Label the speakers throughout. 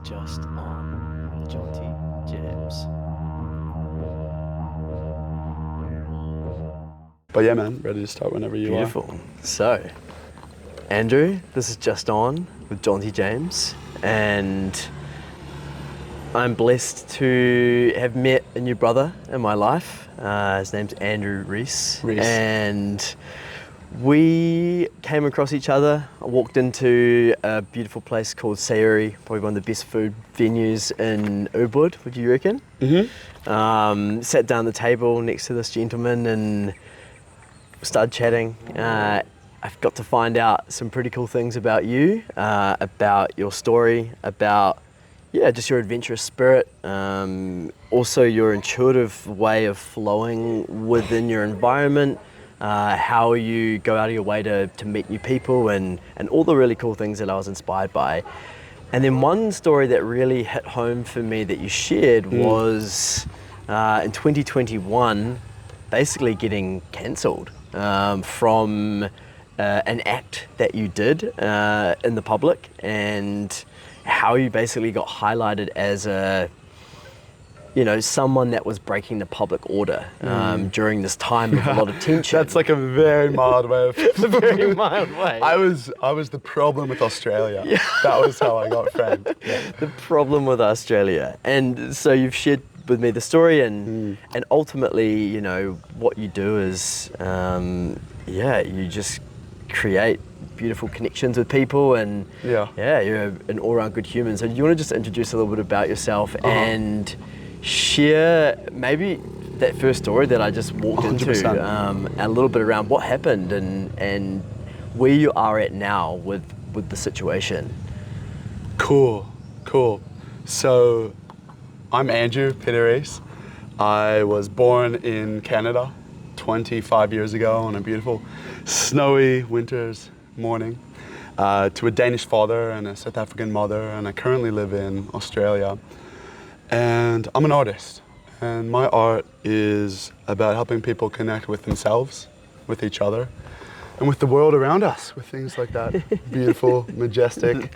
Speaker 1: Just on with Jaunty James.
Speaker 2: But yeah, man, ready to start whenever you
Speaker 1: Beautiful. So, Andrew, this is Just On with Jaunty James, and I'm blessed to have met a new brother in my life. His name's Andrew Riis.
Speaker 2: Riis.
Speaker 1: And we came across each other. I walked into a beautiful place called Sayuri, probably one of the best food venues in Ubud, would you reckon?
Speaker 2: Mm-hmm.
Speaker 1: Sat down at the table next to this gentleman and started chatting. I've got to find out some pretty cool things about you, about your story, about just your adventurous spirit, also your intuitive way of flowing within your environment, how you go out of your way to meet new people, and all the really cool things that I was inspired by. And then one story that really hit home for me that you shared was in 2021, basically getting cancelled from an act that you did in the public, and how you basically got highlighted as someone that was breaking the public order during this time of a lot of tension.
Speaker 2: That's like a very mild way of...
Speaker 1: A very mild way.
Speaker 2: I was the problem with Australia. Yeah. That was how I got framed. Yeah.
Speaker 1: The problem with Australia. And so you've shared with me the story, and ultimately, what you do is, you just create beautiful connections with people, and you're an all-round good human. So do you want to just introduce a little bit about yourself and share maybe that first story that I just walked
Speaker 2: 100%.
Speaker 1: into, a little bit around what happened and where you are at now with the situation?
Speaker 2: Cool. So, I'm Andrew Riis. I was born in Canada 25 years ago on a beautiful snowy winter's morning to a Danish father and a South African mother, and I currently live in Australia. And I'm an artist, and my art is about helping people connect with themselves, with each other, and with the world around us, with things like that beautiful, majestic,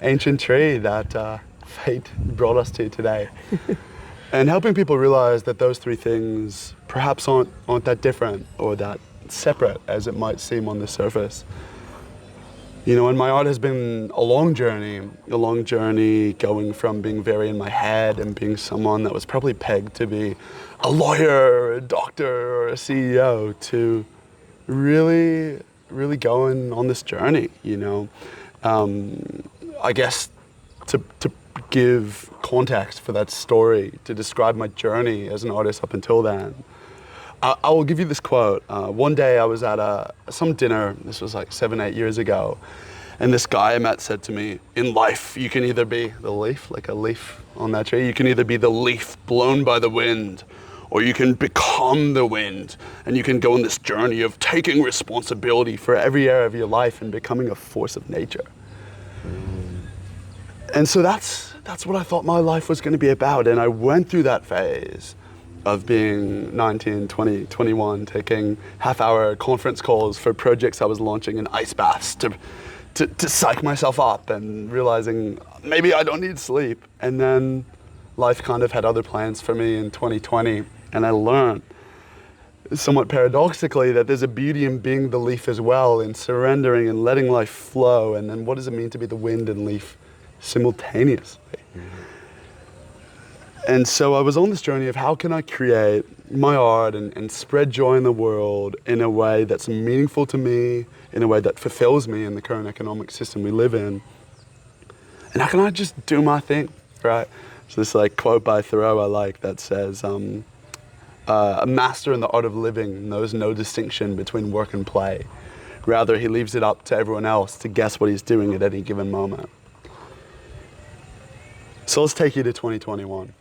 Speaker 2: ancient tree that fate brought us to today. And helping people realize that those three things perhaps aren't that different or that separate as it might seem on the surface. And my art has been a long journey going from being very in my head and being someone that was probably pegged to be a lawyer or a doctor or a CEO to really, really going on this journey, I guess to give context for that story, to describe my journey as an artist up until then. I will give you this quote. One day I was at some dinner, this was like 7-8 years ago, and this guy I met said to me, in life you can either be the leaf, like a leaf on that tree, you can either be the leaf blown by the wind, or you can become the wind, and you can go on this journey of taking responsibility for every area of your life and becoming a force of nature. And so that's what I thought my life was going to be about, and I went through that phase of being 19, 20, 21, taking half-hour conference calls for projects I was launching in ice baths to psych myself up, and realizing maybe I don't need sleep. And then life kind of had other plans for me in 2020, and I learned, somewhat paradoxically, that there's a beauty in being the leaf as well, in surrendering and letting life flow. And then what does it mean to be the wind and leaf simultaneously? And so I was on this journey of how can I create my art and spread joy in the world in a way that's meaningful to me, in a way that fulfills me in the current economic system we live in. And how can I just do my thing, right? So this quote by Thoreau I like that says, a master in the art of living knows no distinction between work and play. Rather, he leaves it up to everyone else to guess what he's doing at any given moment. So let's take you to 2021.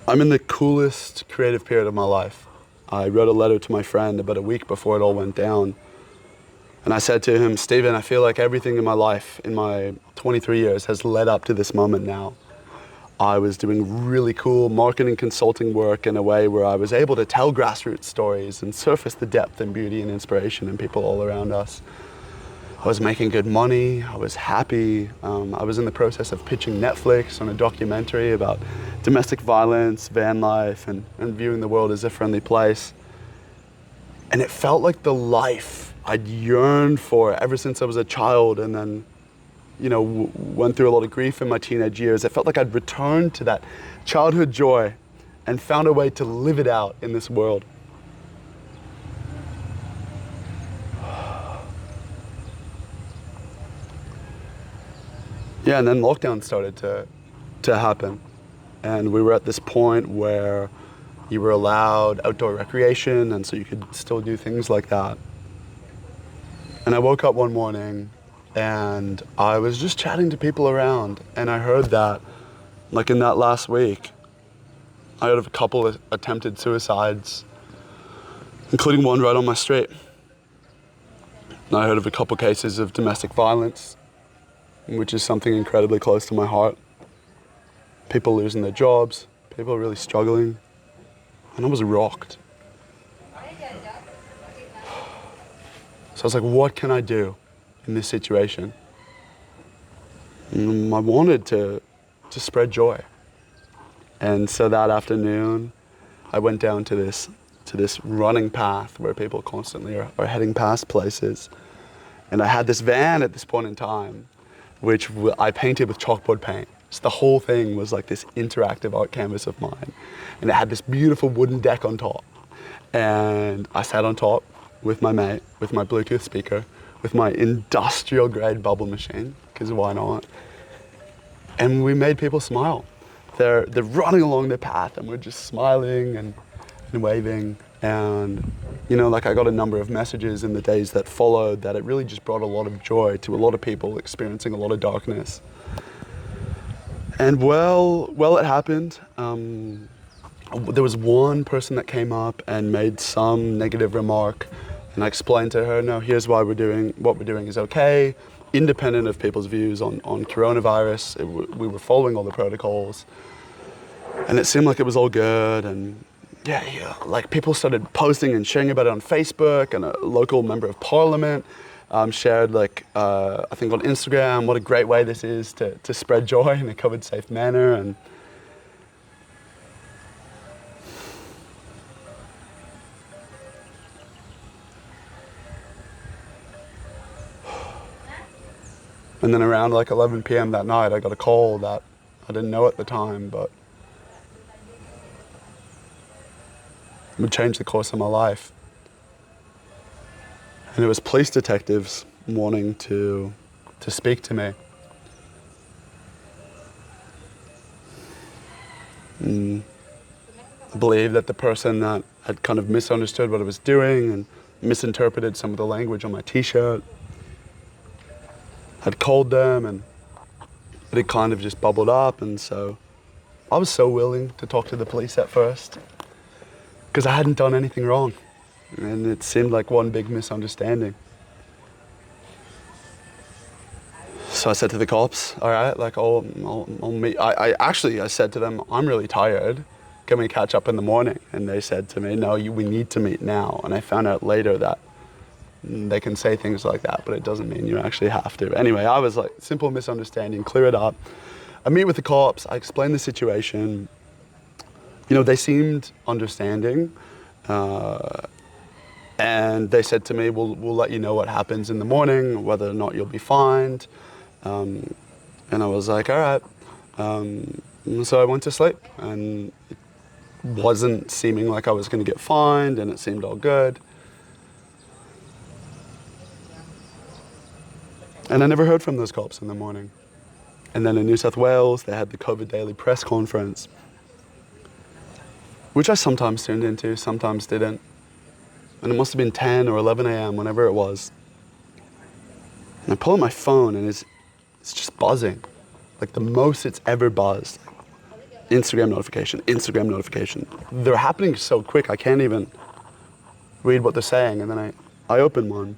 Speaker 2: I'm in the coolest creative period of my life. I wrote a letter to my friend about a week before it all went down. And I said to him, Stephen, I feel like everything in my life, in my 23 years, has led up to this moment now. I was doing really cool marketing consulting work in a way where I was able to tell grassroots stories and surface the depth and beauty and inspiration in people all around us. I was making good money, I was happy. I was in the process of pitching Netflix on a documentary about domestic violence, van life, and viewing the world as a friendly place. And it felt like the life I'd yearned for ever since I was a child, and then, went through a lot of grief in my teenage years. It felt like I'd returned to that childhood joy and found a way to live it out in this world. Yeah, and then lockdown started to happen. And we were at this point where you were allowed outdoor recreation, and so you could still do things like that. And I woke up one morning and I was just chatting to people around, and I heard that, like in that last week, I heard of a couple of attempted suicides, including one right on my street. And I heard of a couple cases of domestic violence, which is something incredibly close to my heart. People losing their jobs, people really struggling, and I was rocked. So I was like, what can I do in this situation? And I wanted to spread joy. And so that afternoon, I went down to this running path where people constantly are heading past places. And I had this van at this point in time, which I painted with chalkboard paint. So the whole thing was like this interactive art canvas of mine. And it had this beautiful wooden deck on top. And I sat on top with my mate, with my Bluetooth speaker, with my industrial grade bubble machine, because why not? And we made people smile. They're running along the path and we're just smiling and waving. And I got a number of messages in the days that followed that it really just brought a lot of joy to a lot of people experiencing a lot of darkness. And well, it happened. There was one person that came up and made some negative remark, and I explained to her, no, here's why what we're doing is okay, independent of people's views on coronavirus. We were following all the protocols, and it seemed like it was all good. And yeah, like people started posting and sharing about it on Facebook, and a local member of parliament shared, I think on Instagram, what a great way this is to spread joy in a COVID-safe manner. And then around 11 p.m. that night, I got a call that I didn't know at the time, but it would change the course of my life. And it was police detectives wanting to speak to me. I believe that the person that had kind of misunderstood what I was doing and misinterpreted some of the language on my t-shirt had called them, and it had kind of just bubbled up. And so I was so willing to talk to the police at first because I hadn't done anything wrong. And it seemed like one big misunderstanding. So I said to the cops, all right, I'll meet. I said to them, I'm really tired. Can we catch up in the morning? And they said to me, no, we need to meet now. And I found out later that they can say things like that, but it doesn't mean you actually have to. Anyway, I was like, simple misunderstanding, clear it up. I meet with the cops, I explain the situation. They seemed understanding. And they said to me, we'll let you know what happens in the morning, whether or not you'll be fined. And I was like, all right. So I went to sleep, and it wasn't seeming like I was going to get fined, and it seemed all good. And I never heard from those cops in the morning. And then in New South Wales, they had the COVID Daily press conference, which I sometimes tuned into, sometimes didn't. And it must have been 10 or 11 a.m., whenever it was. And I pull out my phone, and it's just buzzing. Like the most it's ever buzzed. Instagram notification. They're happening so quick, I can't even read what they're saying. And then I open one.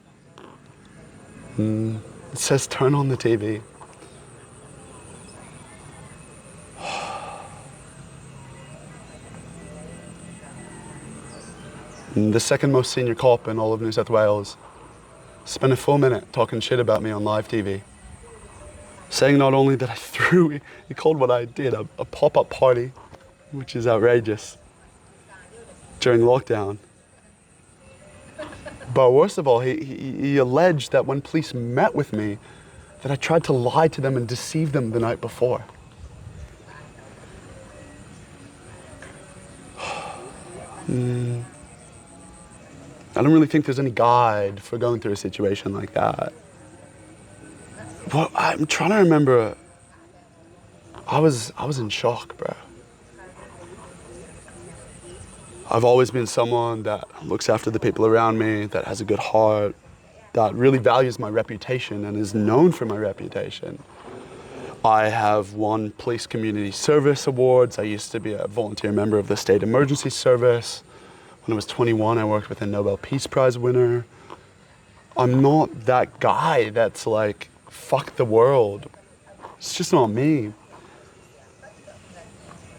Speaker 2: It says, turn on the TV. And the second most senior cop in all of New South Wales spent a full minute talking shit about me on live TV, saying not only that I threw, he called what I did a pop-up party, which is outrageous, during lockdown. But worst of all, he alleged that when police met with me, that I tried to lie to them and deceive them the night before. I don't really think there's any guide for going through a situation like that. Well, I'm trying to remember. I was in shock, bro. I've always been someone that looks after the people around me, that has a good heart, that really values my reputation and is known for my reputation. I have won police community service awards. I used to be a volunteer member of the state emergency service. When I was 21, I worked with a Nobel Peace Prize winner. I'm not that guy that's like, fuck the world. It's just not me.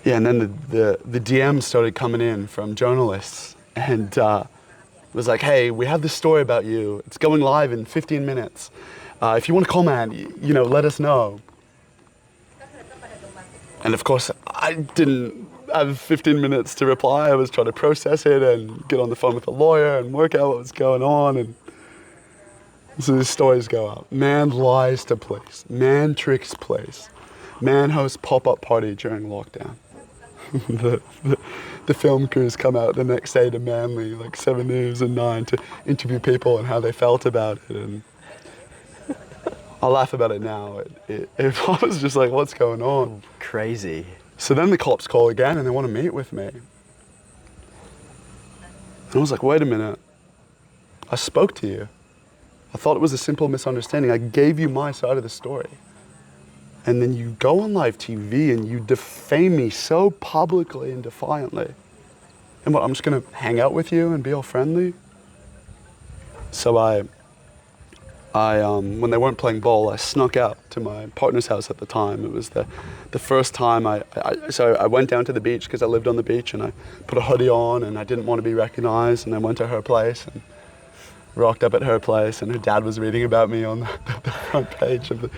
Speaker 2: Yeah, and then the DMs started coming in from journalists and was like, hey, we have this story about you. It's going live in 15 minutes. If you want to comment, let us know. And of course, I didn't have 15 minutes to reply. I was trying to process it and get on the phone with a lawyer and work out what was going on. And so these stories go out. Man lies to police. Man tricks police. Man hosts pop-up party during lockdown. the film crews come out the next day to Manly, like 7 News and 9, to interview people and how they felt about it. And I laugh about it now. I was just like, what's going on?
Speaker 1: Crazy.
Speaker 2: So then the cops call again and they want to meet with me. And I was like, wait a minute. I spoke to you. I thought it was a simple misunderstanding. I gave you my side of the story. And then you go on live TV and you defame me so publicly and defiantly. And what, I'm just gonna hang out with you and be all friendly? So I when they weren't playing ball, I snuck out to my partner's house at the time. It was the first time so I went down to the beach because I lived on the beach, and I put a hoodie on and I didn't want to be recognized, and I went to her place and rocked up at her place, and her dad was reading about me on the front page of the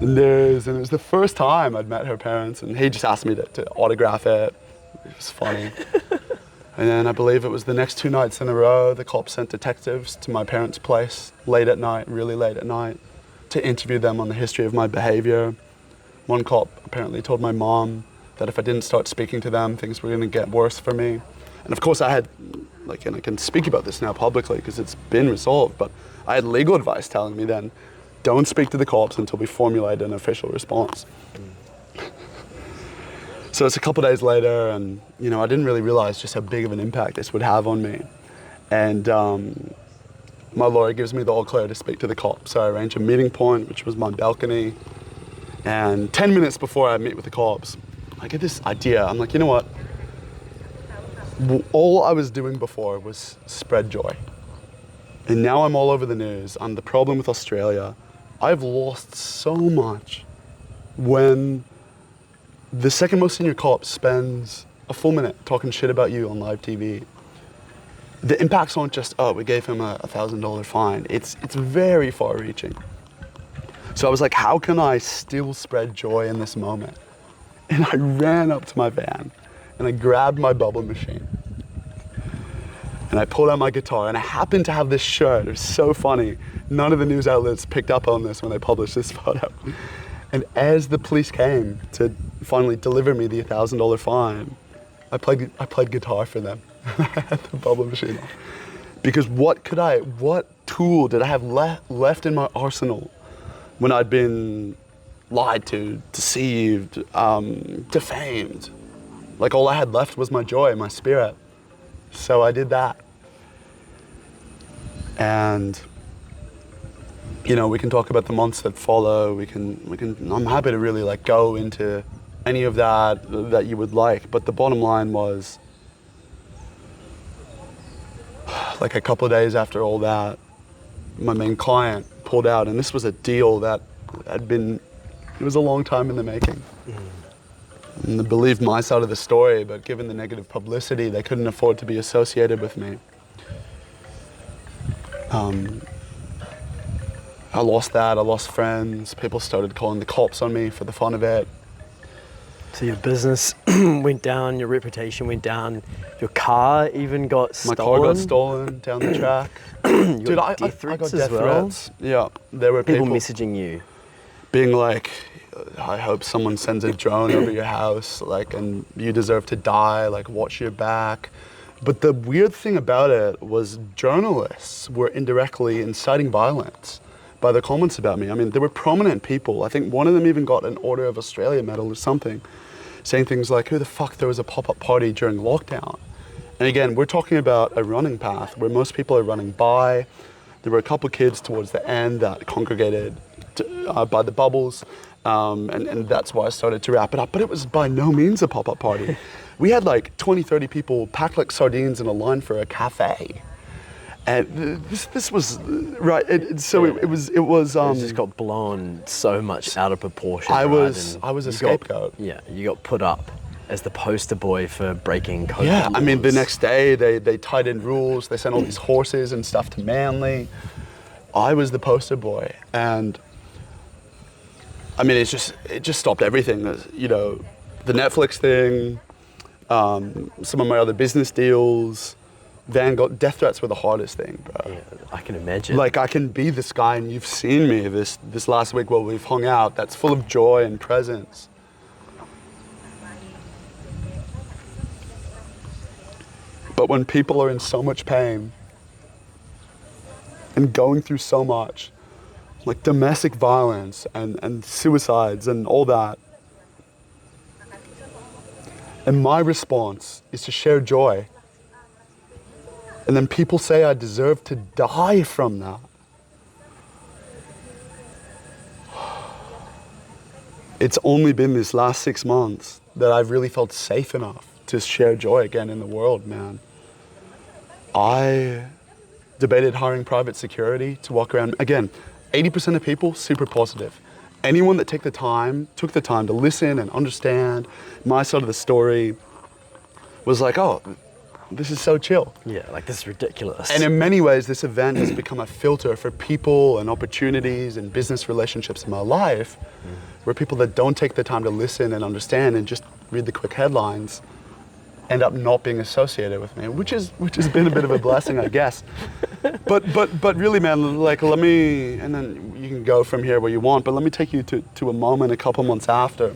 Speaker 2: news, and it was the first time I'd met her parents, and he just asked me to autograph it. It was funny. And then I believe it was the next 2 nights in a row, the cops sent detectives to my parents' place late at night, really late at night, to interview them on the history of my behavior. One cop apparently told my mom that if I didn't start speaking to them, things were going to get worse for me. And of course I had, and I can speak about this now publicly because it's been resolved, but I had legal advice telling me then, don't speak to the cops until we formulate an official response. So it's a couple days later, and I didn't really realize just how big of an impact this would have on me. And my lawyer gives me the all clear to speak to the cops. So I arrange a meeting point, which was my balcony. And 10 minutes before I meet with the cops, I get this idea. I'm like, you know what? All I was doing before was spread joy. And now I'm all over the news. I'm the problem with Australia. I've lost so much when the second most senior cop spends a full minute talking shit about you on live TV. The impacts aren't just, we gave him a $1,000 fine. It's very far reaching. So I was like, how can I still spread joy in this moment? And I ran up to my van and I grabbed my bubble machine. And I pulled out my guitar, and I happened to have this shirt. It was so funny. None of the news outlets picked up on this when they published this photo. And as the police came to finally deliver me the $1,000 fine, I played guitar for them. I had the bubble machine on. Because what tool did I have left in my arsenal when I'd been lied to, deceived, defamed? Like, all I had left was my joy, my spirit. So I did that. And we can talk about the months that follow. I'm happy to really go into any of that you would like. But the bottom line was, like a couple of days after all that, my main client pulled out, and this was a deal that it was a long time in the making. And they believed my side of the story, but given the negative publicity, they couldn't afford to be associated with me. I lost that. I lost friends. People started calling the cops on me for the fun of it.
Speaker 1: So your business went down, your reputation went down, your car even got
Speaker 2: My
Speaker 1: stolen.
Speaker 2: car got stolen down the track.
Speaker 1: You
Speaker 2: Dude,
Speaker 1: got
Speaker 2: I
Speaker 1: death
Speaker 2: got
Speaker 1: threats
Speaker 2: death
Speaker 1: as well.
Speaker 2: threats. Yeah, there were
Speaker 1: People
Speaker 2: people
Speaker 1: messaging you.
Speaker 2: being like, I hope someone sends a drone over your house, like, and you deserve to die, like, watch your back. But the weird thing about it was journalists were indirectly inciting violence by the comments about me. I mean, there were prominent people. I think one of them even got an Order of Australia medal or something, saying things like, who the fuck throws a pop-up party during lockdown? And again, we're talking about a running path where most people are running by. There were a couple of kids towards the end that congregated by the bubbles, and that's why I started to wrap it up. But it was by no means a pop-up party. We had like 20, 30 people packed like sardines in a line for a cafe. And this was, right, it was.
Speaker 1: It just got blown so much out of proportion.
Speaker 2: I
Speaker 1: right?
Speaker 2: was
Speaker 1: And
Speaker 2: a
Speaker 1: you
Speaker 2: scapegoat.
Speaker 1: You got put up as the poster boy for breaking COVID
Speaker 2: Yeah, I mean, the
Speaker 1: laws.
Speaker 2: next day they tightened rules. They sent all these horses and stuff to Manly. I was the poster boy, and I mean, it just stopped everything. You know, the Netflix thing, some of my other business deals. Death threats were the hardest thing, bro.
Speaker 1: Yeah, I can imagine.
Speaker 2: Like, I can be this guy, and you've seen me this last week while we've hung out, that's full of joy and presence. But when people are in so much pain and going through so much, like domestic violence and suicides and all that, and my response is to share joy, and then people say I deserve to die from that. It's only been this last 6 months that I've really felt safe enough to share joy again in the world, man. I debated hiring private security to walk around. Again, 80% of people, super positive. Anyone that took the time to listen and understand my side of the story was like, oh, this is so chill.
Speaker 1: Yeah, like this is ridiculous.
Speaker 2: And in many ways, this event has become a filter for people and opportunities and business relationships in my life, where people that don't take the time to listen and understand and just read the quick headlines end up not being associated with me, which has been a bit of a blessing, I guess. But really, man, like, let me, and then you can go from here where you want, but let me take you to a moment a couple months after.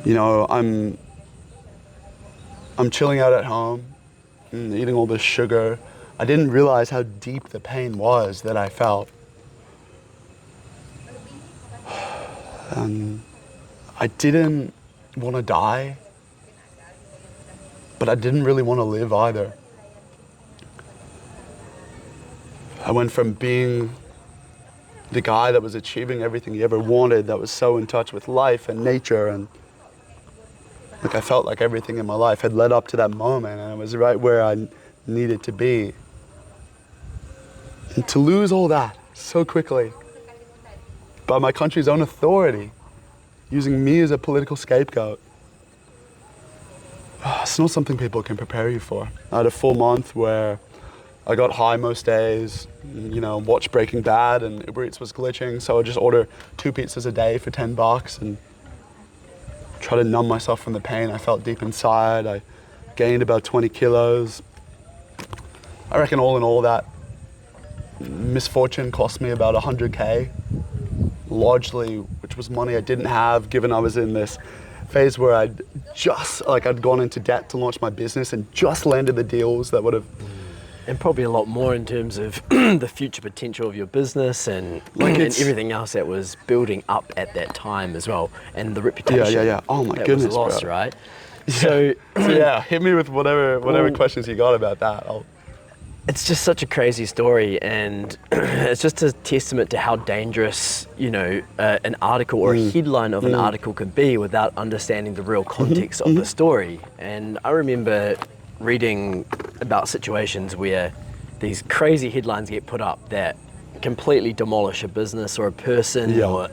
Speaker 2: You know, I'm chilling out at home, eating all this sugar. I didn't realize how deep the pain was that I felt. I didn't want to die, but I didn't really want to live either. I went from being the guy that was achieving everything he ever wanted, that was so in touch with life and nature, and like I felt like everything in my life had led up to that moment, and I was right where I needed to be. And to lose all that so quickly by my country's own authority, using me as a political scapegoat, it's not something people can prepare you for. I had a full month where I got high most days, you know, watched Breaking Bad, and Uber Eats was glitching, so I'd just order 2 pizzas a day for $10 and try to numb myself from the pain I felt deep inside. I gained about 20 kilos. I reckon all in all that misfortune cost me about 100K, largely, which was money I didn't have, given I was in this phase where I'd gone into debt to launch my business and just landed the deals that would have.
Speaker 1: And probably a lot more in terms of the future potential of your business and, and everything else that was building up at that time as well, and the reputation.
Speaker 2: Yeah. Oh my
Speaker 1: that
Speaker 2: goodness,
Speaker 1: was lost,
Speaker 2: bro.
Speaker 1: right? So
Speaker 2: yeah, hit me with whatever questions you got about that.
Speaker 1: It's just such a crazy story, and it's just a testament to how dangerous, you know, an article or a headline of an article could be without understanding the real context of the story. And I remember reading about situations where these crazy headlines get put up that completely demolish a business or a person or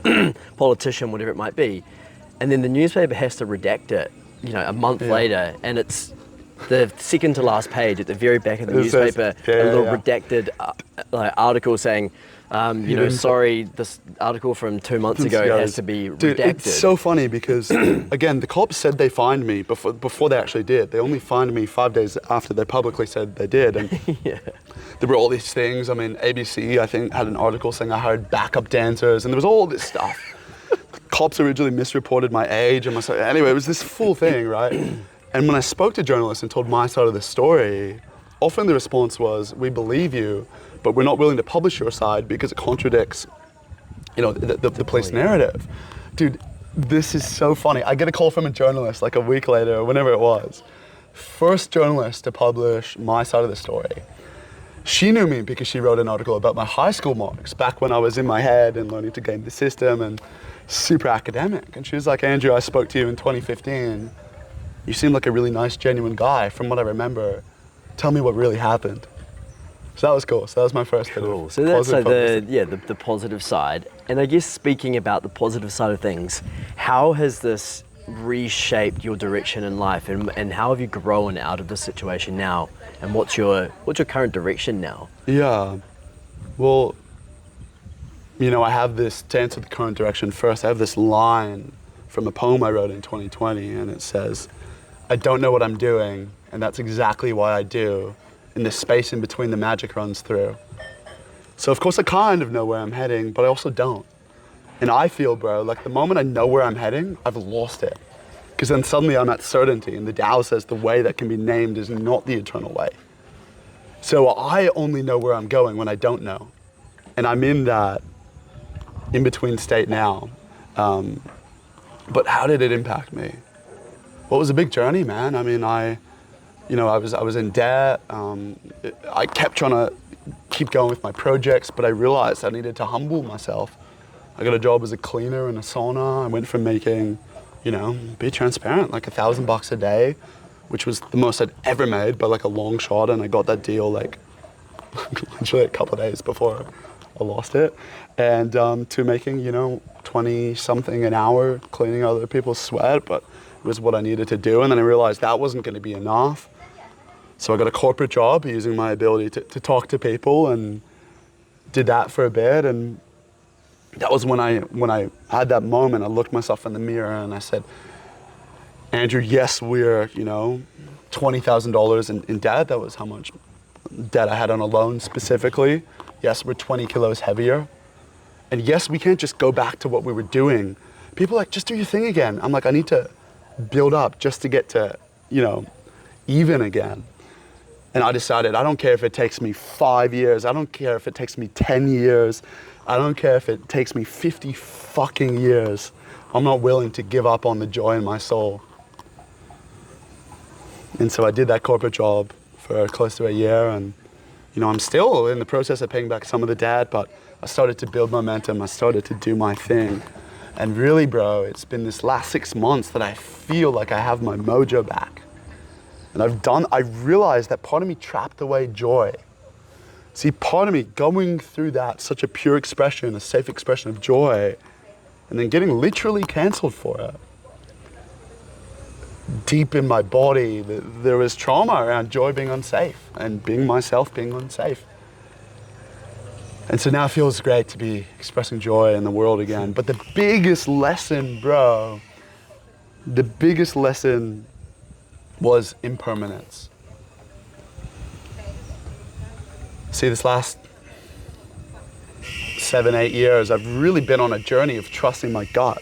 Speaker 1: politician, whatever it might be, and then the newspaper has to redact it, you know, a month later, and it's the second to last page at the very back of the newspaper, a little redacted article saying, You know, sorry, this article from 2 months ago has to be redacted.
Speaker 2: Dude, it's so funny because, again, the cops said they fined me before they actually did. They only fined me 5 days after they publicly said they did. And
Speaker 1: Yeah.
Speaker 2: there were all these things. I mean, ABC, I think, had an article saying I hired backup dancers, and there was all this stuff. Cops originally misreported my age and my story. Anyway, it was this full thing, right? And when I spoke to journalists and told my side of the story, often the response was, we believe you, but we're not willing to publish your side because it contradicts, you know, the police narrative. Dude, this is so funny. I get a call from a journalist like a week later, or whenever it was. First journalist to publish my side of the story. She knew me because she wrote an article about my high school marks back when I was in my head and learning to game the system and super academic. And she was like, Andrew, I spoke to you in 2015. You seem like a really nice, genuine guy from what I remember. Tell me what really happened. So that was cool. So that was my first bit of
Speaker 1: So that's like
Speaker 2: positive
Speaker 1: the positive side. And I guess speaking about the positive side of things, how has this reshaped your direction in life, and how have you grown out of this situation now? And what's your current direction now?
Speaker 2: Yeah. Well, you know, I have this, to answer the current direction first, I have this line from a poem I wrote in 2020, and it says, I don't know what I'm doing, and that's exactly why I do. In the space in between the magic runs through. So of course I kind of know where I'm heading, but I also don't. And I feel, bro, like the moment I know where I'm heading, I've lost it. Because then suddenly I'm at certainty, and the Tao says the way that can be named is not the eternal way. So I only know where I'm going when I don't know. And I'm in that in-between state now. But how did it impact me? Well, it was a big journey, man. I mean, I was in debt. I kept trying to keep going with my projects, but I realized I needed to humble myself. I got a job as a cleaner in a sauna. I went from making, you know, be transparent, like $1,000 a day, which was the most I'd ever made by like a long shot. And I got that deal like literally a couple of days before I lost it. And to making, you know, 20 something an hour cleaning other people's sweat, but it was what I needed to do. And then I realized that wasn't going to be enough. So I got a corporate job using my ability to talk to people, and did that for a bit. And that was when I had that moment. I looked myself in the mirror and I said, Andrew, yes, we're, you know, $20,000 in debt. That was how much debt I had on a loan specifically. Yes, we're 20 kilos heavier. And yes, we can't just go back to what we were doing. People are like, just do your thing again. I'm like, I need to build up just to get to, you know, even again. And I decided, I don't care if it takes me 5 years. I don't care if it takes me 10 years. I don't care if it takes me 50 fucking years. I'm not willing to give up on the joy in my soul. And so I did that corporate job for close to a year. And, you know, I'm still in the process of paying back some of the debt, but I started to build momentum. I started to do my thing. And really, bro, it's been this last 6 months that I feel like I have my mojo back. And I've realized that part of me trapped away joy. See, part of me going through that, such a pure expression, a safe expression of joy, and then getting literally canceled for it. Deep in my body, there was trauma around joy being unsafe and being myself being unsafe. And so now it feels great to be expressing joy in the world again. But the biggest lesson, bro, the biggest lesson was impermanence. See, this last 7, 8 years, I've really been on a journey of trusting my gut.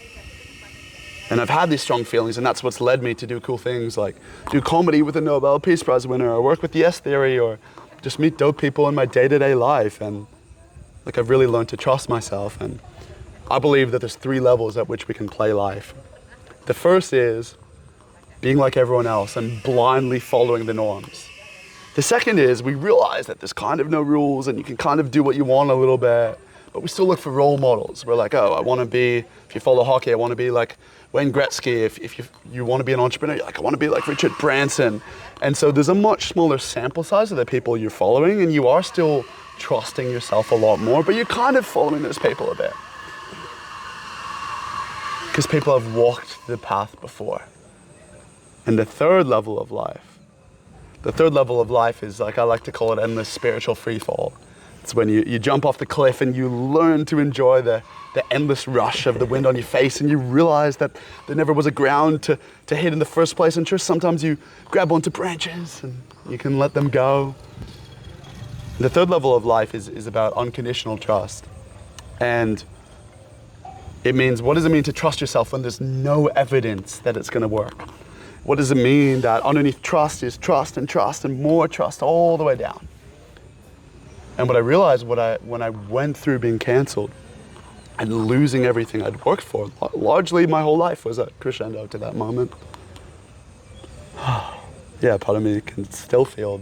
Speaker 2: And I've had these strong feelings, and that's what's led me to do cool things like do comedy with a Nobel Peace Prize winner, or work with the Yes Theory, or just meet dope people in my day-to-day life. And like, I've really learned to trust myself. And I believe that there's 3 levels at which we can play life. The first is being like everyone else and blindly following the norms. The second is we realize that there's kind of no rules and you can kind of do what you want a little bit, but we still look for role models. We're like, oh, I want to be, if you follow hockey, I want to be like Wayne Gretzky. If you want to be an entrepreneur, you're like, I want to be like Richard Branson. And so there's a much smaller sample size of the people you're following, and you are still trusting yourself a lot more, but you're kind of following those people a bit. Because people have walked the path before. And the third level of life is like, I like to call it endless spiritual free fall. It's when you jump off the cliff and you learn to enjoy the endless rush of the wind on your face, and you realize that there never was a ground to hit in the first place. And sure, sometimes you grab onto branches and you can let them go. The third level of life is about unconditional trust. And it means, what does it mean to trust yourself when there's no evidence that it's going to work? What does it mean that underneath trust is trust and more trust all the way down? And what I realized when I went through being canceled and losing everything I'd worked for, largely my whole life was a crescendo to that moment. Yeah, part of me can still feel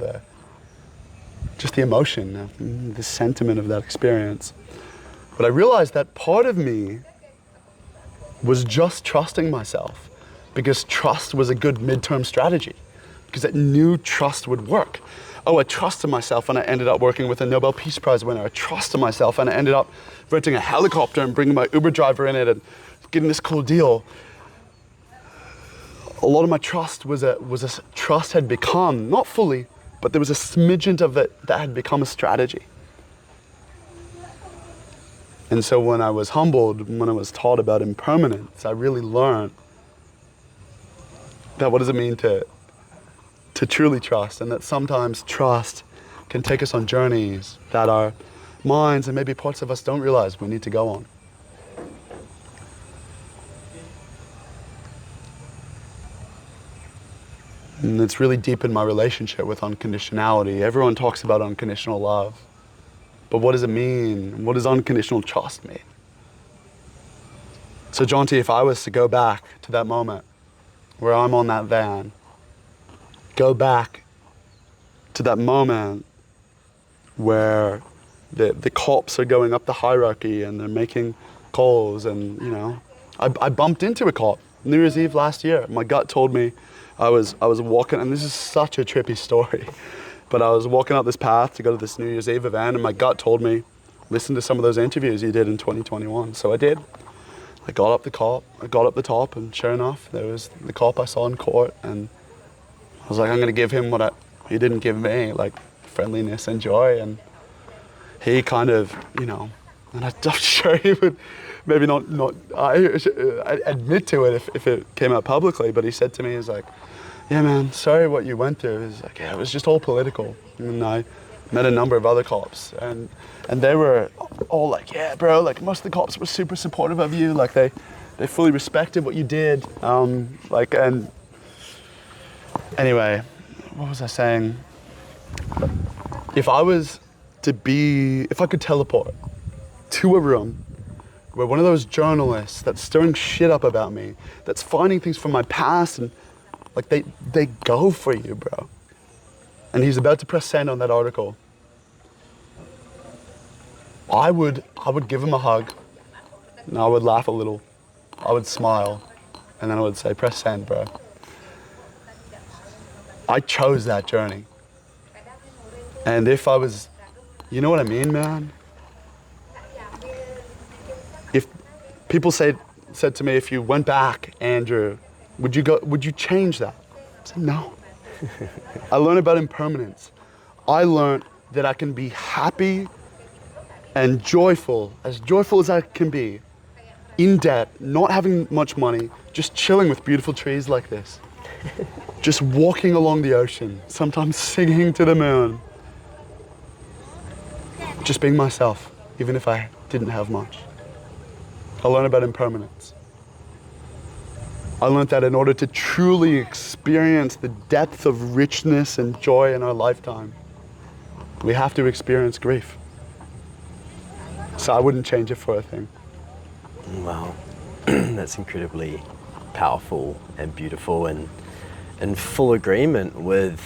Speaker 2: just the emotion, the sentiment of that experience. But I realized that part of me was just trusting myself, because trust was a good midterm strategy, because I knew trust would work. Oh, I trusted myself and I ended up working with a Nobel Peace Prize winner. I trusted myself and I ended up renting a helicopter and bringing my Uber driver in it and getting this cool deal. A lot of my trust was a trust had become, not fully, but there was a smidgen of it that had become a strategy. And so when I was humbled, when I was taught about impermanence, I really learned that what does it mean to truly trust, and that sometimes trust can take us on journeys that our minds and maybe parts of us don't realize we need to go on. And it's really deepened my relationship with unconditionality. Everyone talks about unconditional love, but what does it mean? What does unconditional trust mean? So Jonty, if I was to go back to that moment where I'm on that van, go back to that moment where the cops are going up the hierarchy and they're making calls, and I bumped into a cop New Year's Eve last year. My gut told me I was walking, and this is such a trippy story, but I was walking up this path to go to this New Year's Eve event, and my gut told me, listen to some of those interviews you did in 2021. So I did. I got up the top, and sure enough, there was the cop I saw in court, and I was like, I'm going to give him what he didn't give me, like friendliness and joy. And he kind of, and I'm sure he would maybe not admit to it if it came out publicly, but he said to me, he's like, yeah, man, sorry what you went through. He's like, yeah, it was just all political. And I met a number of other cops, and they were all like, yeah, bro, like most of the cops were super supportive of you. Like they fully respected what you did. And anyway, what was I saying? If I could teleport to a room where one of those journalists that's stirring shit up about me, that's finding things from my past, and like they go for you, bro. And he's about to press send on that article. I would give him a hug, and I would laugh a little. I would smile, and then I would say, press send, bro. I chose that journey. And if I was, you know what I mean, man? If people said to me, if you went back, Andrew, would you change that? I said, no. I learned about impermanence. I learned that I can be happy and joyful as I can be, in debt, not having much money, just chilling with beautiful trees like this. Just walking along the ocean, sometimes singing to the moon. Just being myself, even if I didn't have much. I learned about impermanence. I learned that in order to truly experience the depth of richness and joy in our lifetime, we have to experience grief. So I wouldn't change it for a thing.
Speaker 1: Wow, that's incredibly powerful and beautiful, and in full agreement with,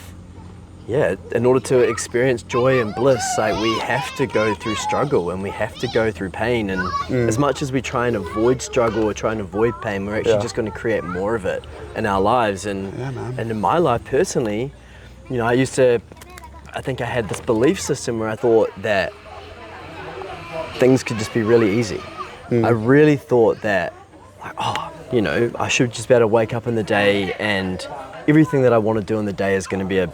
Speaker 1: in order to experience joy and bliss, like we have to go through struggle and we have to go through pain. And as much as we try and avoid struggle or try and avoid pain, we're actually just going to create more of it in our lives. And in my life personally, I think I had this belief system where I thought that things could just be really easy. I really thought that, I should just be able to wake up in the day and everything that I want to do in the day is going to be a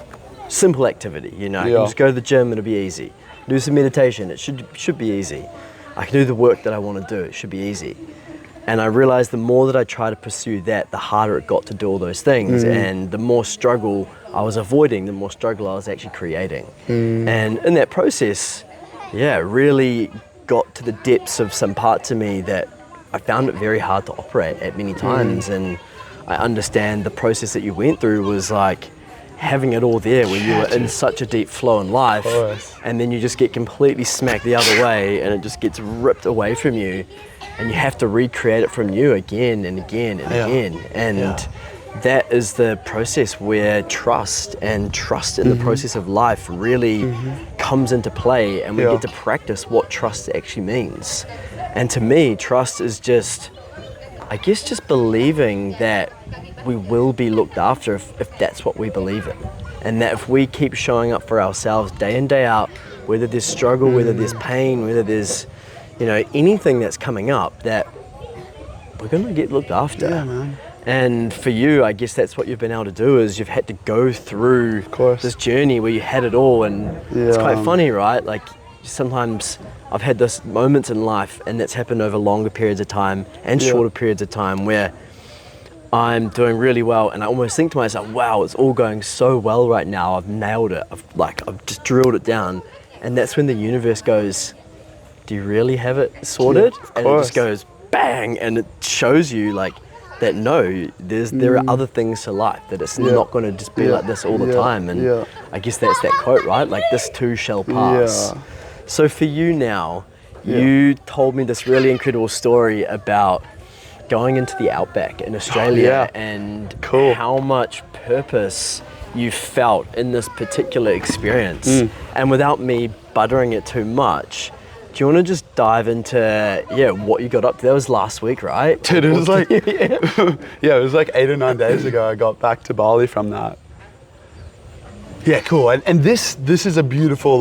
Speaker 1: simple activity. I can just go to the gym, it'll be easy. do some meditation. It should be easy. I can do the work that I want to do. It should be easy. And I realized the more that I tried to pursue that, the harder it got to do all those things. And the more struggle I was avoiding, the more struggle I was actually creating. And in that process, really got to the depths of some parts of me that I found it very hard to operate at many times. And I understand the process that you went through was like having it all there when you were in such a deep flow in life, and then you just get completely smacked the other way and it just gets ripped away from you, and you have to recreate it from you again and again and again. And that is the process where trust in the process of life really comes into play, and we get to practice what trust actually means. And to me, trust is just, I guess, just believing that we will be looked after if that's what we believe in. And that if we keep showing up for ourselves day in, day out, whether there's struggle, whether there's pain, whether there's, anything that's coming up, that we're gonna get looked after.
Speaker 2: Yeah, man.
Speaker 1: And for you, I guess that's what you've been able to do, is you've had to go through this journey where you had it all. And it's quite funny, right? Like, sometimes I've had those moments in life, and that's happened over longer periods of time and shorter periods of time, where I'm doing really well and I almost think to myself, wow, it's all going so well right now, I've nailed it, I've just drilled it down. And that's when the universe goes, do you really have it sorted? And it just goes bang, and it shows you like that no, there are other things to life, that it's not going to just be like this all the time. And I guess that's that quote, right? Like, this too shall pass. So for you now, you told me this really incredible story about going into the outback in Australia and how much purpose you felt in this particular experience. And without me buttering it too much, do you want to just dive into what you got up to? That was last week, right?
Speaker 2: Dude, it was like it was like 8 or 9 days ago I got back to Bali from that. Yeah, cool. And this is a beautiful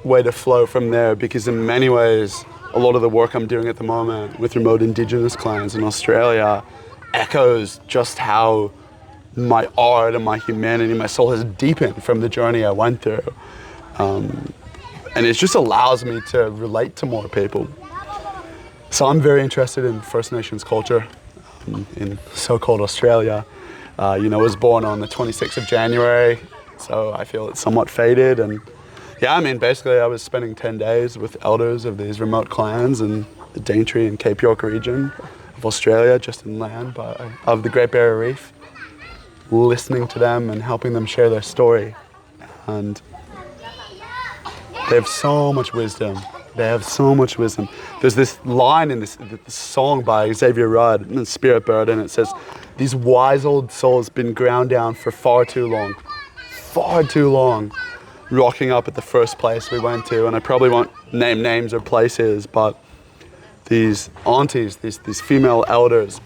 Speaker 2: way to flow from there, because in many ways a lot of the work I'm doing at the moment with remote indigenous clans in Australia echoes just how my art and my humanity, my soul has deepened from the journey I went through. And it just allows me to relate to more people. So I'm very interested in First Nations culture in so-called Australia. I was born on the 26th of January, so I feel it's somewhat faded. And basically I was spending 10 days with elders of these remote clans in the Daintree and Cape York region of Australia, just inland of the Great Barrier Reef, listening to them and helping them share their story. And they have so much wisdom. There's this line in this song by Xavier Rudd, in Spirit Bird, and it says, "These wise old souls been ground down for far too long, rocking up at the first place we went to." And I probably won't name names or places, but these aunties, these female elders,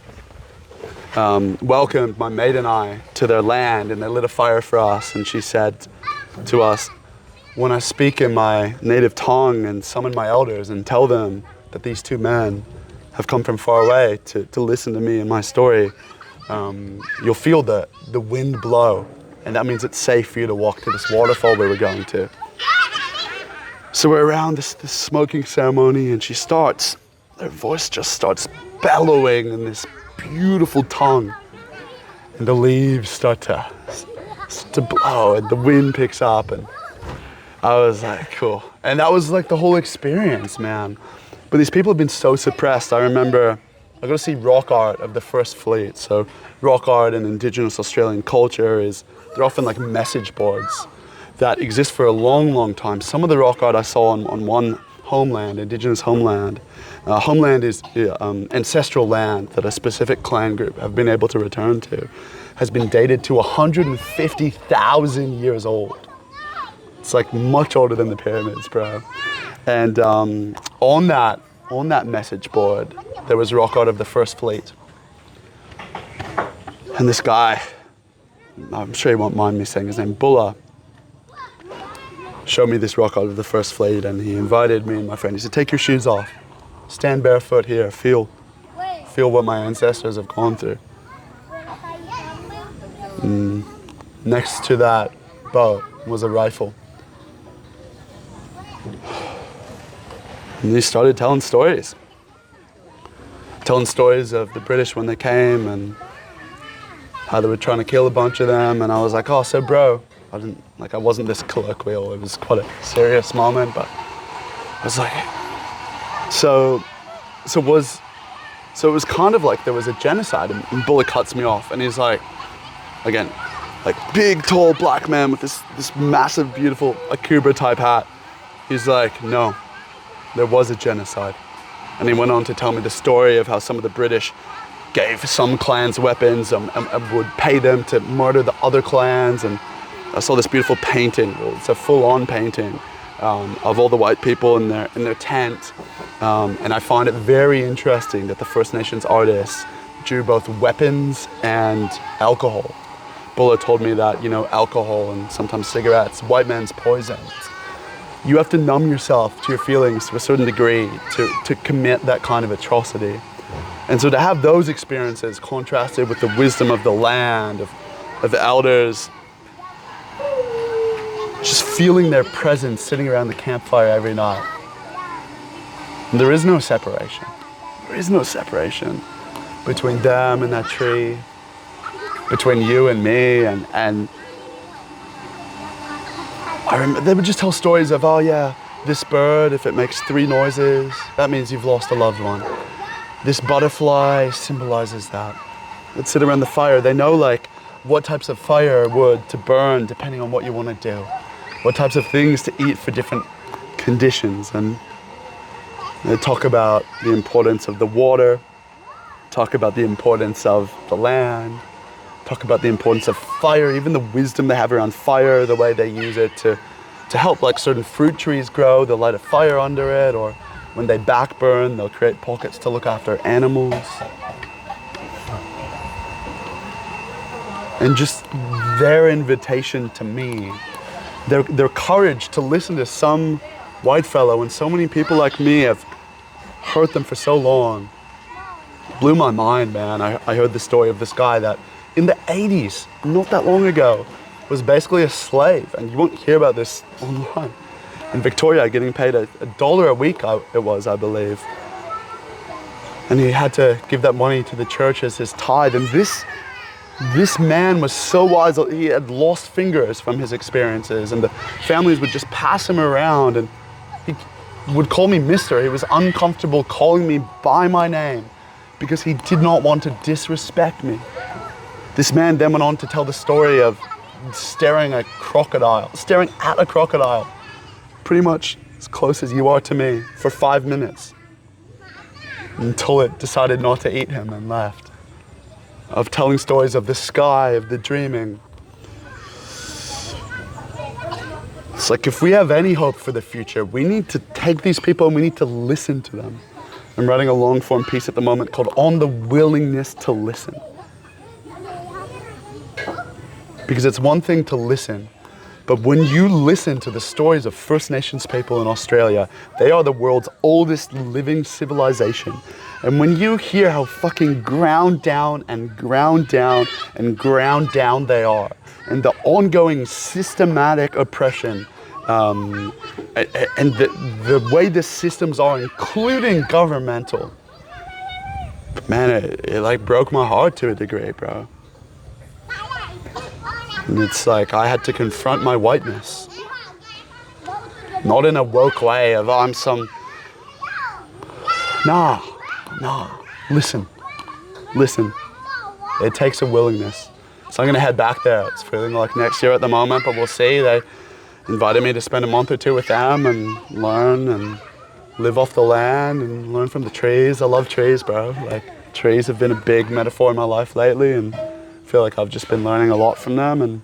Speaker 2: welcomed my mate and I to their land, and they lit a fire for us. And she said to us, "When I speak in my native tongue and summon my elders and tell them that these two men have come from far away to listen to me and my story, you'll feel the wind blow, and that means it's safe for you to walk to this waterfall we were going to." So we're around this smoking ceremony, and her voice just starts bellowing in this beautiful tongue, and the leaves start to blow, and the wind picks up, and I was like, cool. And that was like the whole experience, man. But these people have been so suppressed. I remember I got to see rock art of the First Fleet. So rock art in indigenous Australian culture they're often like message boards that exist for a long, long time. Some of the rock art I saw on one homeland, indigenous homeland. Homeland is ancestral land that a specific clan group have been able to return to, has been dated to 150,000 years old. It's like much older than the pyramids, bro. And on that message board, there was rock art of the First Fleet. And this guy, I'm sure he won't mind me saying his name, Bulla, showed me this rock art of the First Fleet, and he invited me and my friend. He said, "Take your shoes off, stand barefoot here, feel what my ancestors have gone through." Next to that boat was a rifle. And he started telling stories. Telling stories of the British when they came and how they were trying to kill a bunch of them. And I was like, oh, so bro, I wasn't this colloquial. It was quite a serious moment, but I was like, so it was kind of like there was a genocide, and Bullock cuts me off, and he's like, again, like big, tall black man with this massive, beautiful Akuba type hat. He's like, no, there was a genocide. And he went on to tell me the story of how some of the British gave some clans weapons and would pay them to murder the other clans. And I saw this beautiful painting. It's a full-on painting of all the white people in their tent. And I find it very interesting that the First Nations artists drew both weapons and alcohol. Bulla told me that, alcohol and sometimes cigarettes, white man's poison. You have to numb yourself to your feelings to a certain degree to commit that kind of atrocity. And so to have those experiences contrasted with the wisdom of the land, of the elders, just feeling their presence sitting around the campfire every night. And there is no separation. There is no separation between them and that tree, between you and me, and I remember they would just tell stories of, oh yeah, this bird, if it makes 3 noises, that means you've lost a loved one. This butterfly symbolizes that. They'd sit around the fire. They know like what types of firewood to burn depending on what you want to do, what types of things to eat for different conditions. And they talk about the importance of the water, talk about the importance of the land, talk about the importance of fire, even the wisdom they have around fire, the way they use it to help like certain fruit trees grow. They'll light a fire under it, or when they backburn, they'll create pockets to look after animals. And just their invitation to me, their courage to listen to some white fellow when so many people like me have hurt them for so long, blew my mind, man. I heard the story of this guy that in the 80s, not that long ago, was basically a slave. And you won't hear about this online. In Victoria, getting paid $1 a week, it was, I believe. And he had to give that money to the church as his tithe. And this man was so wise. He had lost fingers from his experiences, and the families would just pass him around, and he would call me mister. He was uncomfortable calling me by my name because he did not want to disrespect me. This man then went on to tell the story of staring at a crocodile, pretty much as close as you are to me, for 5 minutes, until it decided not to eat him and left. Of telling stories of the sky, of the dreaming. It's like if we have any hope for the future, we need to take these people and we need to listen to them. I'm writing a long form piece at the moment called On the Willingness to Listen. Because it's one thing to listen, but when you listen to the stories of First Nations people in Australia, they are the world's oldest living civilization. And when you hear how fucking ground down and ground down and ground down they are, and the ongoing systematic oppression, and the way the systems are, including governmental, man, it like broke my heart to a degree, bro. And it's like I had to confront my whiteness. Not in a woke way of I'm some... Nah, listen. It takes a willingness. So I'm gonna head back there. It's feeling like next year at the moment, but we'll see. They invited me to spend a month or 2 with them and learn and live off the land and learn from the trees. I love trees, bro. Like, trees have been a big metaphor in my life lately, and I feel like I've just been learning a lot from them. And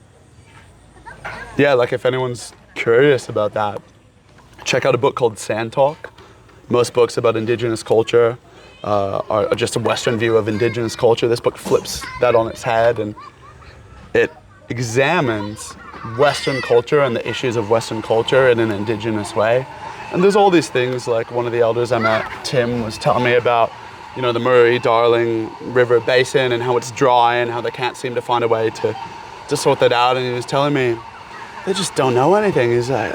Speaker 2: yeah, like if anyone's curious about that, check out a book called Sand Talk. Most books about indigenous culture are just a Western view of indigenous culture. This book flips that on its head, and it examines Western culture and the issues of Western culture in an indigenous way. And there's all these things, like one of the elders I met, Tim, was telling me about, you know, the Murray-Darling River Basin and how it's dry and how they can't seem to find a way to sort that out. And he was telling me, they just don't know anything. He's like,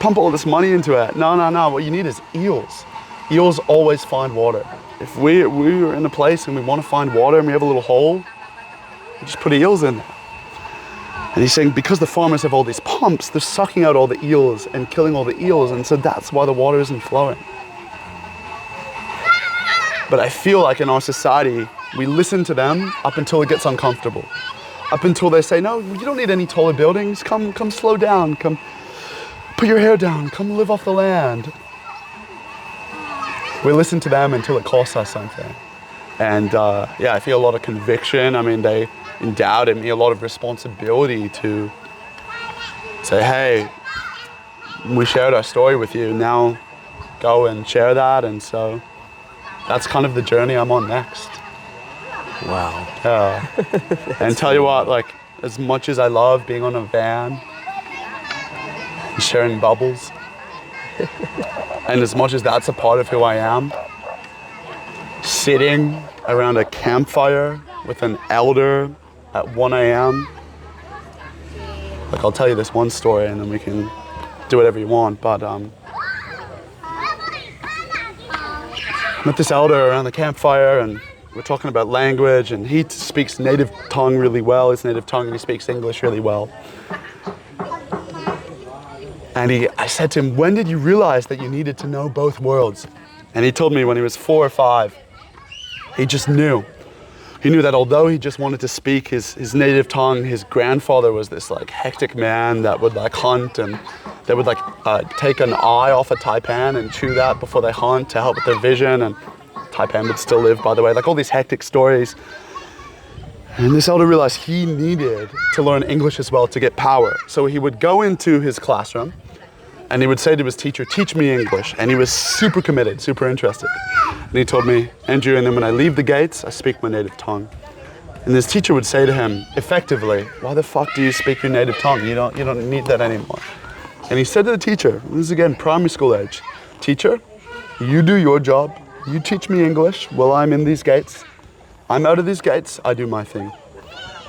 Speaker 2: pump all this money into it. No. What you need is eels. eels always find water. If we're in a place and we want to find water and we have a little hole, we just put eels in there. And he's saying because the farmers have all these pumps, they're sucking out all the eels and killing all the eels, and so that's why the water isn't flowing. But I feel like in our society, we listen to them up until it gets uncomfortable. Up until they say, no, you don't need any taller buildings, come slow down, come put your hair down, come live off the land. We listen to them until it costs us something. And yeah, I feel a lot of conviction. I mean, they endowed in me a lot of responsibility to say, hey, we shared our story with you, now go and share that. And so that's kind of the journey I'm on next.
Speaker 1: Wow.
Speaker 2: And tell you what, like, as much as I love being on a van and sharing bubbles, and as much as that's a part of who I am, sitting around a campfire with an elder at 1 a.m. Like, I'll tell you this one story and then we can do whatever you want, but met this elder around the campfire and we're talking about language, and he speaks native tongue really well, his native tongue, and he speaks English really well. And I said to him, when did you realize that you needed to know both worlds? And he told me when he was 4 or 5, he just knew. He knew that although he just wanted to speak his native tongue, his grandfather was this like hectic man that would like hunt, and they would like take an eye off a taipan and chew that before they hunt to help with their vision, and taipan would still live, by the way, like all these hectic stories. And this elder realized he needed to learn English as well to get power. So he would go into his classroom and he would say to his teacher, teach me English. And he was super committed, super interested. And he told me, Andrew, and then when I leave the gates, I speak my native tongue. And his teacher would say to him, effectively, why the fuck do you speak your native tongue? You don't need that anymore. And he said to the teacher, this is again primary school age, teacher, you do your job. You teach me English while I'm in these gates. I'm out of these gates, I do my thing.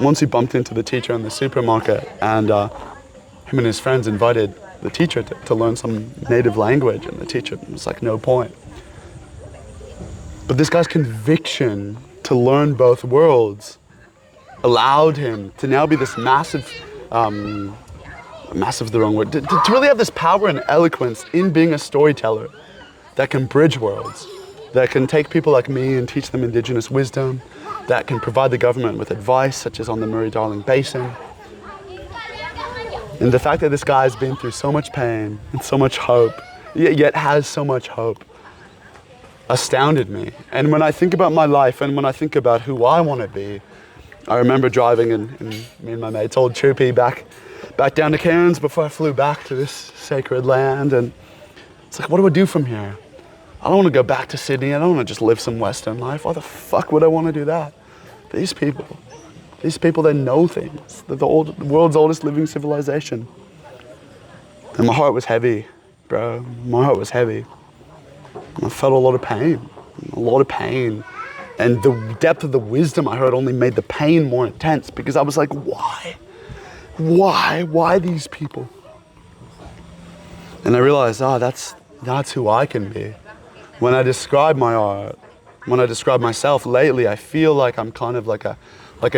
Speaker 2: Once he bumped into the teacher in the supermarket, and him and his friends invited the teacher to learn some native language, and the teacher was like, no point. But this guy's conviction to learn both worlds allowed him to now be this massive is the wrong word, to really have this power and eloquence in being a storyteller that can bridge worlds, that can take people like me and teach them indigenous wisdom, that can provide the government with advice, such as on the Murray-Darling Basin. And the fact that this guy's been through so much pain and so much hope, yet has so much hope, astounded me. And when I think about my life and when I think about who I want to be, I remember driving in me and my mate's old troopy back down to Cairns before I flew back to this sacred land. And it's like, what do I do from here? I don't want to go back to Sydney. I don't want to just live some Western life. Why the fuck would I want to do that? These people, they know things. They're the world's oldest living civilization. And my heart was heavy, bro. My heart was heavy. I felt a lot of pain. And the depth of the wisdom I heard only made the pain more intense, because I was like, why? Why these people? And I realized, that's who I can be. When I describe my art, when I describe myself lately, I feel like I'm kind of like a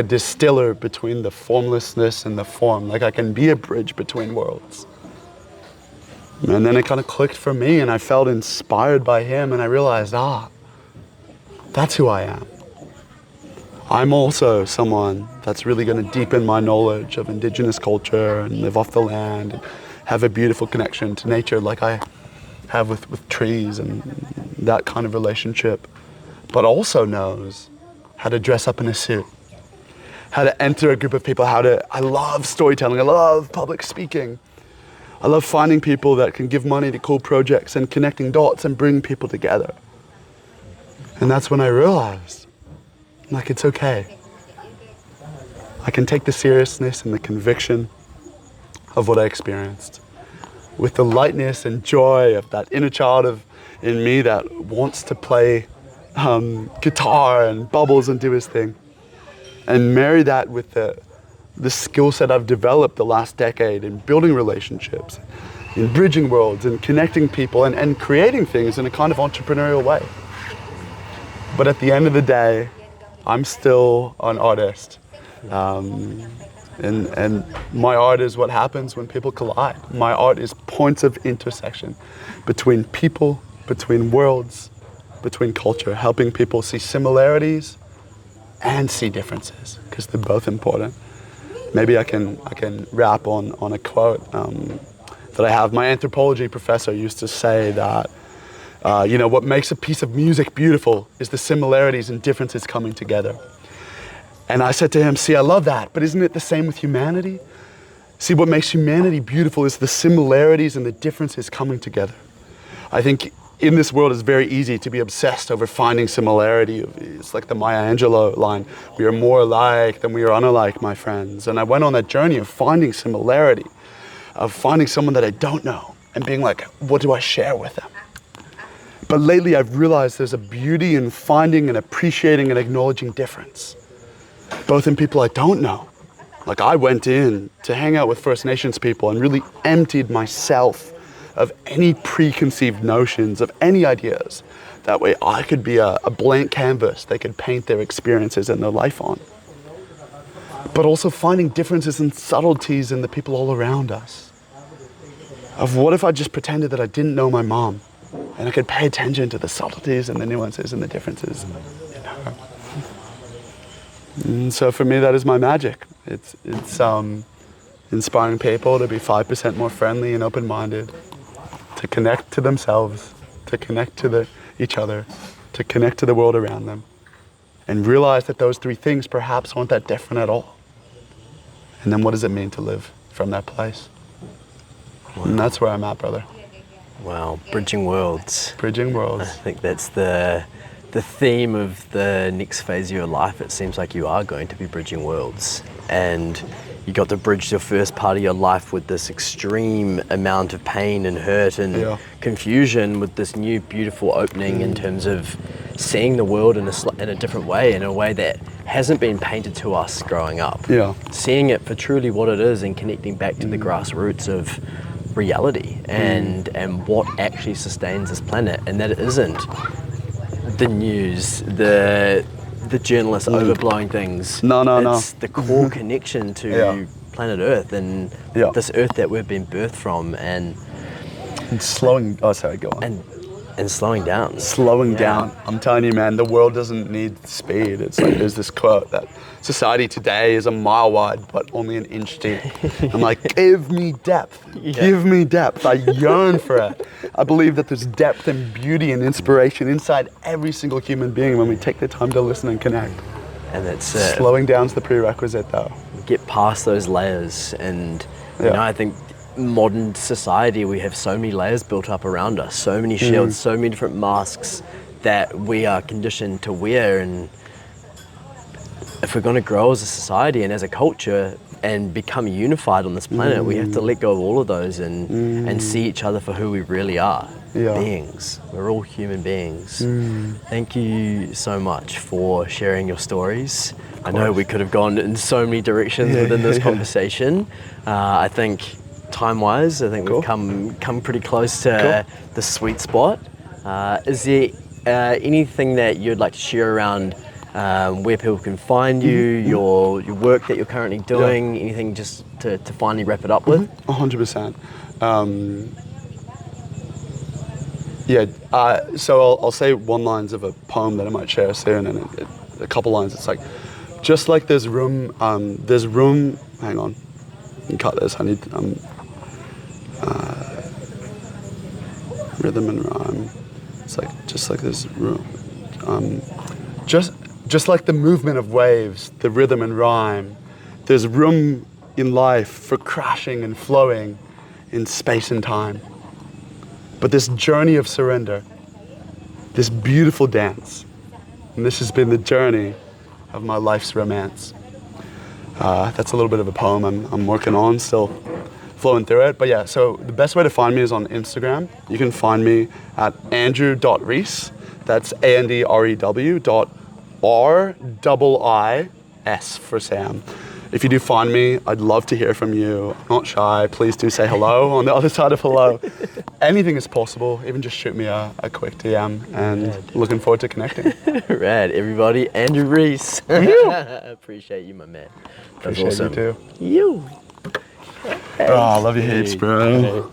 Speaker 2: distiller between the formlessness and the form. Like I can be a bridge between worlds. And then it kind of clicked for me, and I felt inspired by him, and I realized, that's who I am. I'm also someone that's really going to deepen my knowledge of indigenous culture and live off the land and have a beautiful connection to nature like I have with trees and that kind of relationship, but also knows how to dress up in a suit, how to enter a group of people, I love storytelling, I love public speaking. I love finding people that can give money to cool projects and connecting dots and bring people together. And that's when I realized, like, it's okay. I can take the seriousness and the conviction of what I experienced with the lightness and joy of that inner child in me that wants to play guitar and bubbles and do his thing, and marry that with the skill set I've developed the last decade in building relationships in bridging worlds and connecting people and creating things in a kind of entrepreneurial way. But at the end of the day, I'm still an artist. And my art is what happens when people collide. My art is points of intersection between people, between worlds, between culture, helping people see similarities and see differences, because they're both important. Maybe I can wrap on a quote that I have. My anthropology professor used to say that, what makes a piece of music beautiful is the similarities and differences coming together. And I said to him, see, I love that, but isn't it the same with humanity? See, what makes humanity beautiful is the similarities and the differences coming together. I think in this world it's very easy to be obsessed over finding similarity. It's like the Maya Angelou line, we are more alike than we are unalike, my friends. And I went on that journey of finding similarity, of finding someone that I don't know and being like, what do I share with them? But lately I've realized there's a beauty in finding and appreciating and acknowledging difference, both in people I don't know. Like I went in to hang out with First Nations people and really emptied myself of any preconceived notions, of any ideas. That way I could be a blank canvas they could paint their experiences and their life on. But also finding differences and subtleties in the people all around us. Of what if I just pretended that I didn't know my mom and I could pay attention to the subtleties and the nuances and the differences in her. And so for me, that is my magic. It's inspiring people to be 5% more friendly and open-minded, to connect to themselves, to connect to each other, to connect to the world around them, and realize that those three things perhaps aren't that different at all. And then what does it mean to live from that place? Wow. And that's where I'm at, brother.
Speaker 1: Wow, bridging worlds.
Speaker 2: Bridging worlds.
Speaker 1: I think that's the theme of the next phase of your life. It seems like you are going to be bridging worlds, and you got to bridge your first part of your life with this extreme amount of pain and hurt and confusion with this new beautiful opening in terms of seeing the world in a different way, in a way that hasn't been painted to us growing up. Seeing it for truly what it is and connecting back to the grassroots of reality and what actually sustains this planet, and that it isn't the news, the journalists overblowing things. It's the core connection to planet Earth and this Earth that we've been birthed from, and
Speaker 2: slowing. Oh, sorry, go on.
Speaker 1: And slowing down.
Speaker 2: Slowing down. I'm telling you, man, the world doesn't need speed. It's like there's this quote that society today is a mile wide, but only an inch deep. I'm like, give me depth. Give me depth. I yearn for it. I believe that there's depth and beauty and inspiration inside every single human being when we take the time to listen and connect.
Speaker 1: And that's
Speaker 2: slowing down's the prerequisite, though.
Speaker 1: Get past those layers, and I think modern society, we have so many layers built up around us, so many shields, so many different masks that we are conditioned to wear. And if we're going to grow as a society and as a culture and become unified on this planet, we have to let go of all of those and see each other for who we really are. Beings. We're all human beings. Thank you so much for sharing your stories. I know we could have gone in so many directions within this conversation. I think time-wise, I think we've come pretty close to the sweet spot. Is there anything that you'd like to share around where people can find you, your work that you're currently doing, anything just to finally wrap it up with?
Speaker 2: 100%. So I'll say one lines of a poem that I might share soon, and a couple lines. It's like, just like there's room, hang on, you can cut this, I need, rhythm and rhyme. It's like, just like there's room, just like the movement of waves, the rhythm and rhyme, there's room in life for crashing and flowing in space and time. But this journey of surrender, this beautiful dance, and this has been the journey of my life's romance. That's a little bit of a poem I'm working on, still flowing through it. But yeah, so the best way to find me is on Instagram. You can find me at andrew.riis. That's ANDREW.RIIS for Sam. if you do find me, I'd love to hear from you. I'm not shy. Please do say hello on the other side of hello. Anything is possible. Even just shoot me a quick DM, and looking forward to connecting.
Speaker 1: Rad, everybody. Andrew Riis. Appreciate you, my man. That was
Speaker 2: Appreciate
Speaker 1: awesome.
Speaker 2: you too.
Speaker 1: You.
Speaker 2: Oh, I love your heaps, bro.